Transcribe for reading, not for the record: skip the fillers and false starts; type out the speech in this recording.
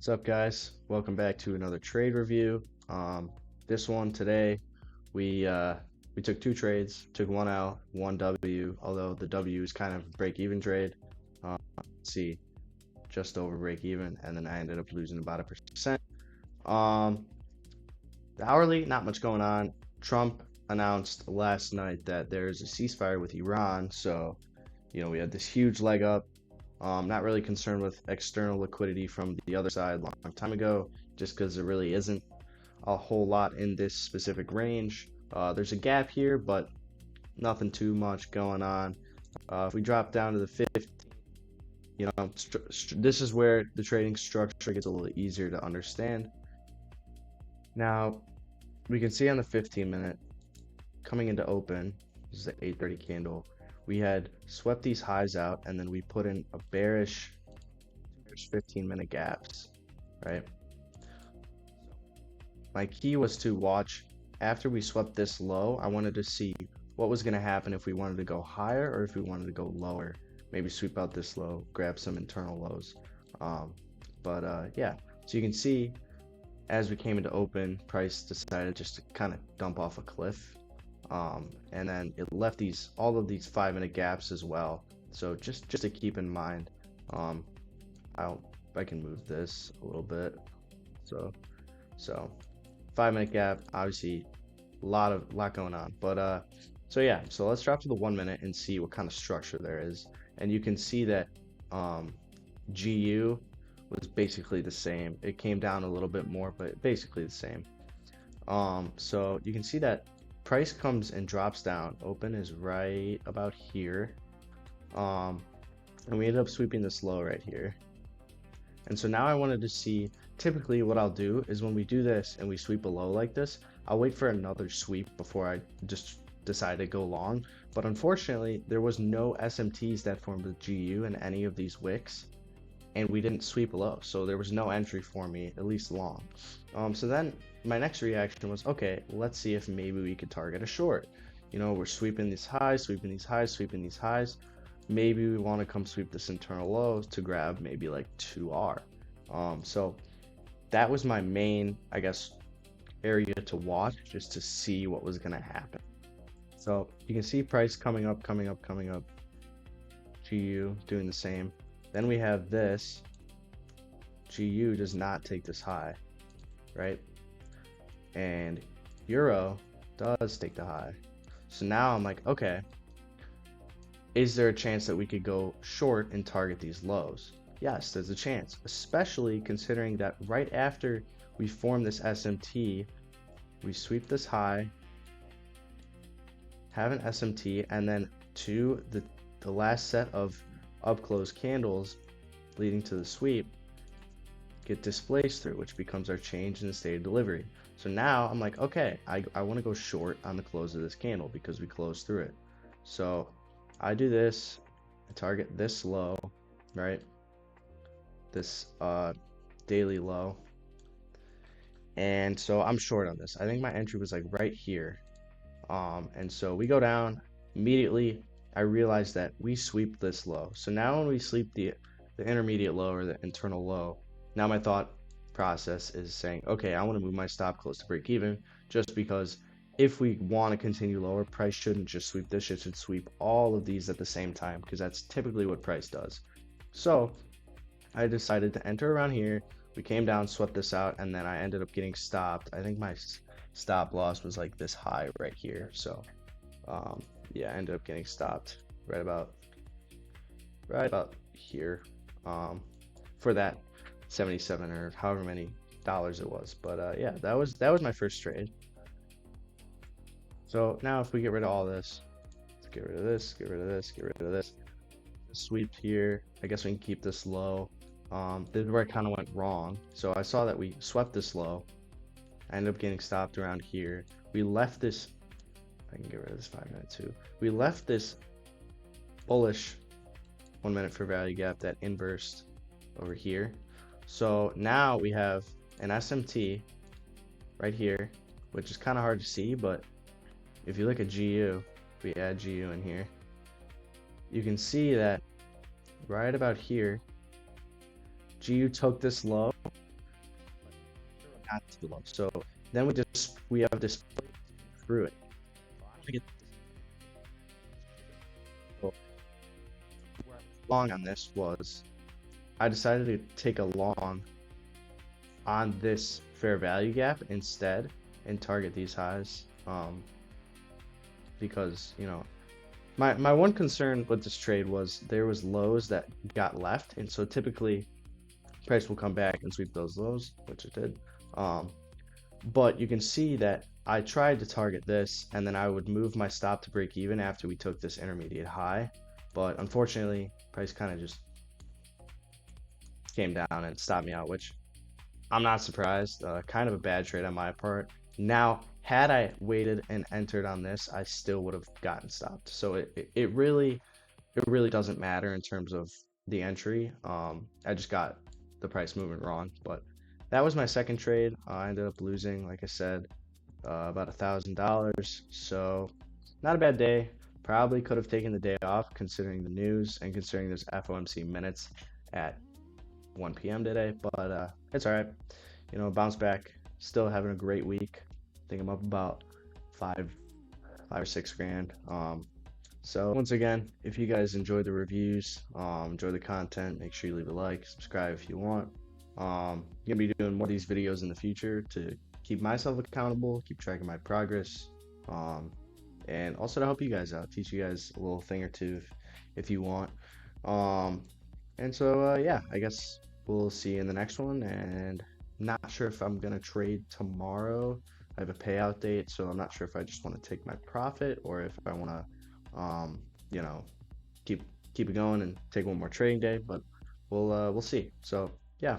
What's up, guys? Welcome back to another trade review. This one today, we uh, we took two trades, took one L, one W. Although the W is kind of break-even trade. Let's see, just over break-even, and then I ended up losing about 1%. The hourly, not much going on. Trump announced last night that there's a ceasefire with Iran, so we had this huge leg up. Not really concerned with external liquidity from the other side long time ago, just because there really isn't a whole lot in this specific range. There's a gap here, but nothing too much going on. If we drop down to the 50, this is where the trading structure gets a little easier to understand. Now, we can see on the 15-minute, coming into open, this is the 8:30 candle, we had swept these highs out, and then we put in a bearish 15-minute gaps, right? My key was to watch after we swept this low. I wanted to see what was going to happen if we wanted to go higher or if we wanted to go lower. Maybe sweep out this low, grab some internal lows. Yeah, so you can see as we came into open, price decided just to kind of dump off a cliff. And then it left all of these 5-minute gaps as well. So just to keep in mind, I can move this a little bit. So 5-minute gap, obviously a lot going on. But so let's drop to the 1 minute and see what kind of structure there is. And you can see that GU was basically the same. It came down a little bit more, but basically the same. So you can see that price comes and drops down. Open is right about here, and we ended up sweeping this low right here. And so now I wanted to see, typically what I'll do is when we do this and we sweep a low like this, I'll wait for another sweep before I just decide to go long. But unfortunately, there was no SMTs that formed with GU in any of these wicks, and we didn't sweep low, so there was no entry for me, at least long. So then my next reaction was, okay, let's see if maybe we could target a short. We're sweeping these highs, sweeping these highs, sweeping these highs. Maybe we want to come sweep this internal low to grab maybe like 2R. So that was my main, I guess, area to watch, just to see what was going to happen. So you can see price coming up. GU doing the same. Then we have this. GU does not take this high, right? And Euro does take the high. So now I'm like, okay, is there a chance that we could go short and target these lows? Yes, there's a chance, especially considering that right after we form this SMT, we sweep this high, have an SMT, and then to the last set of up close candles leading to the sweep get displaced through, which becomes our change in the state of delivery. So now I'm like, okay, I want to go short on the close of this candle because we closed through it. So I do this, I target this low, right? This daily low. And so I'm short on this. I think my entry was like right here. And so we go down immediately. I realized that we sweep this low. So now when we sweep the intermediate low or the internal low, now my thought process is saying, okay, I want to move my stop close to break even, just because if we want to continue lower, price shouldn't just sweep this, it should sweep all of these at the same time, because that's typically what price does. So I decided to enter around here. We came down, swept this out, and then I ended up getting stopped. I think my stop loss was like this high right here. So yeah, I ended up getting stopped right about here for that 77 or however many dollars it was. But yeah, that was my first trade. So now if we get rid of all this, let's get rid of this, get rid of this, get rid of this. Sweep here. I guess we can keep this low. This is where I kind of went wrong. So I saw that we swept this low. I ended up getting stopped around here. We left this, I can get rid of this 5-minute too. We left this bullish 1 minute for value gap that inversed over here. So now we have an SMT right here, which is kind of hard to see, but if you look at GU, if we add GU in here, you can see that right about here, GU took this low not too low. So then we have this through it. So where I was long on this was I decided to take a long on this fair value gap instead and target these highs, because my one concern with this trade was there was lows that got left, and so typically price will come back and sweep those lows, which it did. But you can see that I tried to target this, and then I would move my stop to break even after we took this intermediate high, but unfortunately price kind of just came down and stopped me out, which I'm not surprised. Kind of a bad trade on my part. Now, had I waited and entered on this, I still would have gotten stopped. So it really doesn't matter in terms of the entry. I just got the price movement wrong, but that was my second trade. I ended up losing, like I said, about $1,000. So not a bad day. Probably could have taken the day off considering the news and considering there's FOMC minutes at 1 p.m. today, but it's all right. Bounce back. Still having a great week. I think I'm up about five or six grand. So once again, if you guys enjoy the reviews, enjoy the content, make sure you leave a like, subscribe if you want. Gonna be doing more of these videos in the future to keep myself accountable, keep track of my progress, and also to help you guys out, teach you guys a little thing or two if you want. And so yeah, I guess we'll see you in the next one, and not sure if I'm gonna trade tomorrow. I have a payout date, so I'm not sure if I just want to take my profit or if I want to keep it going and take one more trading day, but we'll see. So yeah.